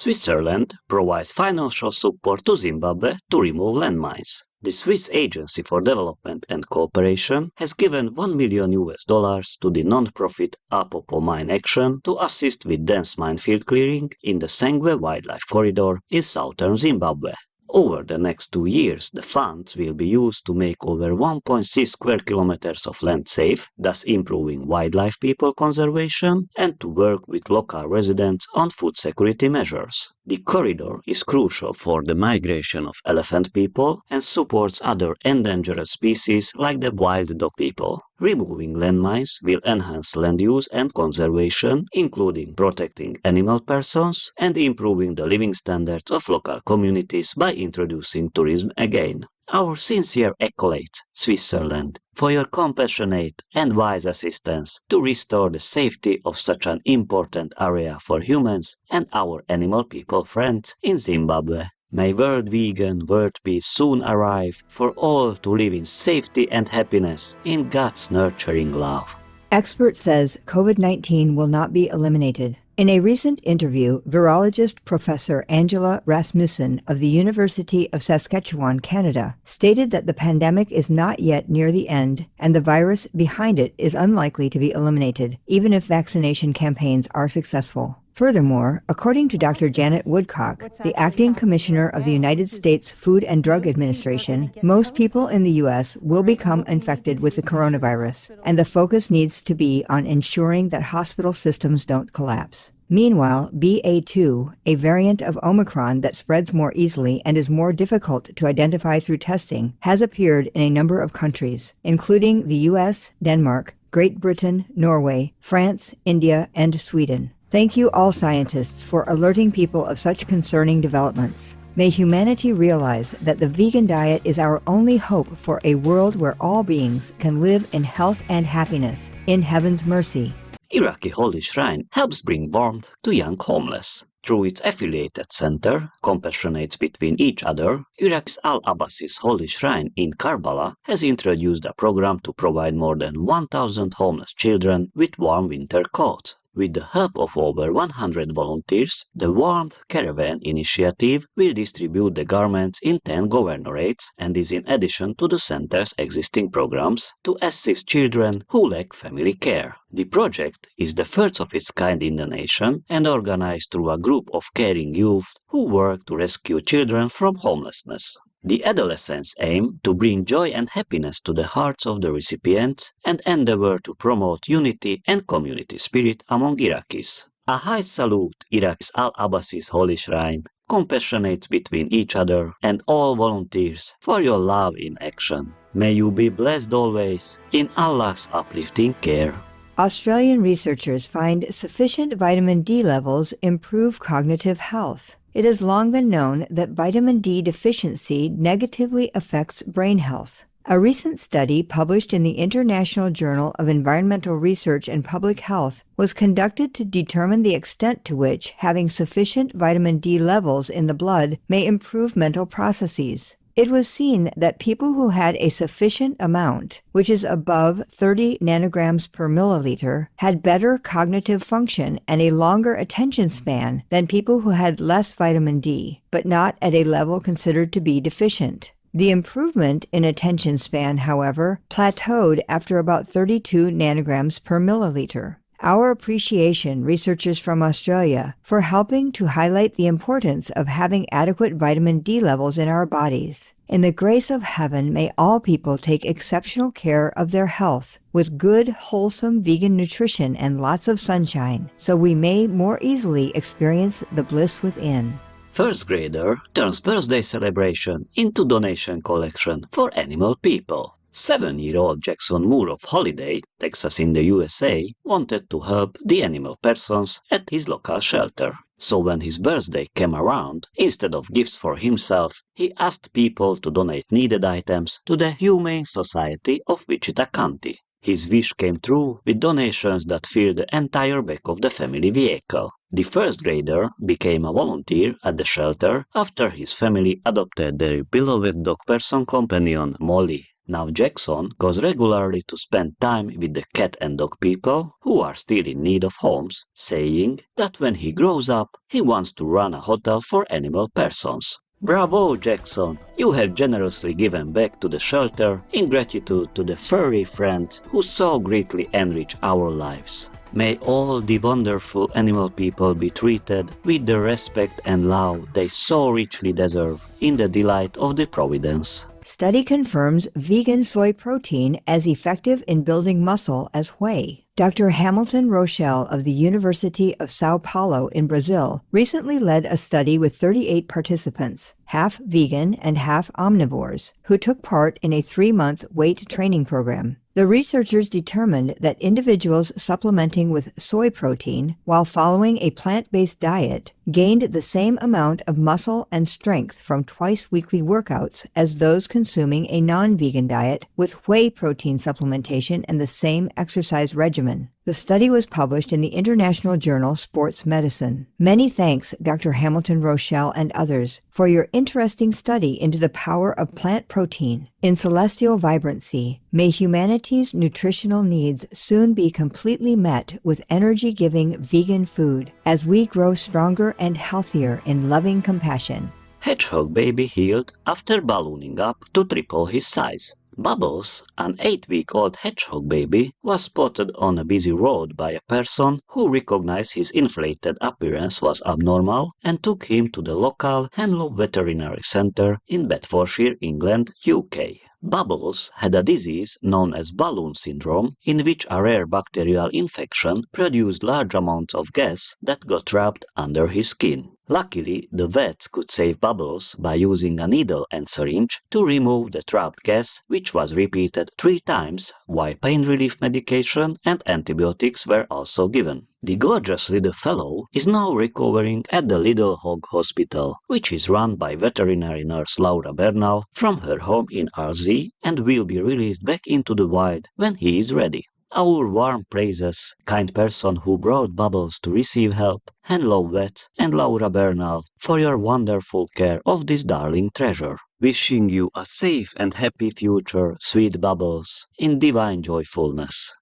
Switzerland provides financial support to Zimbabwe to remove landmines. The Swiss Agency for Development and Cooperation has given $1 million to the non-profit Apopo Mine Action to assist with dense minefield clearing in the Sangwe Wildlife Corridor in southern Zimbabwe. Over the next 2 years, the funds will be used to make over 1.6 square kilometers of land safe, thus improving wildlife people conservation, and to work with local residents on food security measures. The corridor is crucial for the migration of elephant people and supports other endangered species like the wild dog people. Removing landmines will enhance land use and conservation, including protecting animal persons and improving the living standards of local communities by introducing tourism again. Our sincere accolades, Switzerland, for your compassionate and wise assistance to restore the safety of such an important area for humans and our animal people friends in Zimbabwe. May world vegan, world peace soon arrive for all to live in safety and happiness in God's nurturing love. Expert says COVID-19 will not be eliminated. In a recent interview, virologist Professor Angela Rasmussen of the University of Saskatchewan, Canada, stated that the pandemic is not yet near the end and the virus behind it is unlikely to be eliminated, even if vaccination campaigns are successful. Furthermore, according to Dr. Janet Woodcock, the acting commissioner of the United States Food and Drug Administration, most people in the U.S. will become infected with the coronavirus, and the focus needs to be on ensuring that hospital systems don't collapse. Meanwhile, BA.2, a variant of Omicron that spreads more easily and is more difficult to identify through testing, has appeared in a number of countries, including the U.S., Denmark, Great Britain, Norway, France, India, and Sweden. Thank you all scientists for alerting people of such concerning developments. May humanity realize that the vegan diet is our only hope for a world where all beings can live in health and happiness, in heaven's mercy. Iraqi Holy Shrine helps bring warmth to young homeless. Through its affiliated center, Compassionates Between Each Other, Iraq's Al-Abbasi's Holy Shrine in Karbala has introduced a program to provide more than 1,000 homeless children with warm winter coats. With the help of over 100 volunteers, the Warmth Caravan initiative will distribute the garments in 10 governorates and is in addition to the center's existing programs to assist children who lack family care. The project is the first of its kind in the nation and organized through a group of caring youth who work to rescue children from homelessness. The adolescents aim to bring joy and happiness to the hearts of the recipients and endeavor to promote unity and community spirit among Iraqis. A high salute Iraq's Al-Abbasi's Holy Shrine, Compassionates Between Each Other, and all volunteers for your love in action. May you be blessed always in Allah's uplifting care. Australian researchers find sufficient vitamin D levels improve cognitive health. It has long been known that vitamin D deficiency negatively affects brain health. A recent study published in the International Journal of Environmental Research and Public Health was conducted to determine the extent to which having sufficient vitamin D levels in the blood may improve mental processes. It was seen that people who had a sufficient amount, which is above 30 nanograms per milliliter, had better cognitive function and a longer attention span than people who had less vitamin D, but not at a level considered to be deficient. The improvement in attention span, however, plateaued after about 32 nanograms per milliliter. Our appreciation, researchers from Australia, for helping to highlight the importance of having adequate vitamin D levels in our bodies. In the grace of heaven, may all people take exceptional care of their health with good, wholesome vegan nutrition and lots of sunshine, so we may more easily experience the bliss within. First grader turns birthday celebration into donation collection for animal people. 7-year-old Jackson Moore of Holiday, Texas in the USA, wanted to help the animal persons at his local shelter. So when his birthday came around, instead of gifts for himself, he asked people to donate needed items to the Humane Society of Wichita County. His wish came true with donations that filled the entire back of the family vehicle. The first grader became a volunteer at the shelter after his family adopted their beloved dog person companion, Molly. Now Jackson goes regularly to spend time with the cat and dog people who are still in need of homes, saying that when he grows up, he wants to run a hotel for animal persons. Bravo, Jackson! You have generously given back to the shelter in gratitude to the furry friends who so greatly enrich our lives. May all the wonderful animal people be treated with the respect and love they so richly deserve in the delight of the Providence. Study confirms vegan soy protein as effective in building muscle as whey. Dr. Hamilton Rochelle of the University of Sao Paulo in Brazil recently led a study with 38 participants, half vegan and half omnivores, who took part in a 3-month weight training program. The researchers determined that individuals supplementing with soy protein while following a plant-based diet gained the same amount of muscle and strength from twice-weekly workouts as those consuming a non-vegan diet with whey protein supplementation and the same exercise regimen. The study was published in the international journal Sports Medicine. Many thanks, Dr. Hamilton Rochelle and others, for your interesting study into the power of plant protein. In celestial vibrancy, may humanity's nutritional needs soon be completely met with energy-giving vegan food as we grow stronger and healthier in loving compassion. Hedgehog-baby healed after ballooning up to triple his size. Bubbles, an 8-week-old hedgehog baby, was spotted on a busy road by a person who recognized his inflated appearance was abnormal and took him to the local Henlow Veterinary Centre in Bedfordshire, England, UK. Bubbles had a disease known as balloon syndrome, in which a rare bacterial infection produced large amounts of gas that got trapped under his skin. Luckily, the vets could save Bubbles by using a needle and syringe to remove the trapped gas, which was repeated 3 times, while pain relief medication and antibiotics were also given. The gorgeous little fellow is now recovering at the Little Hog Hospital, which is run by veterinary nurse Laura Bernal from her home in RZ and will be released back into the wild when he is ready. Our warm praises, kind person who brought Bubbles to receive help, Henlow Vet and Laura Bernal, for your wonderful care of this darling treasure. Wishing you a safe and happy future, sweet Bubbles, in divine joyfulness.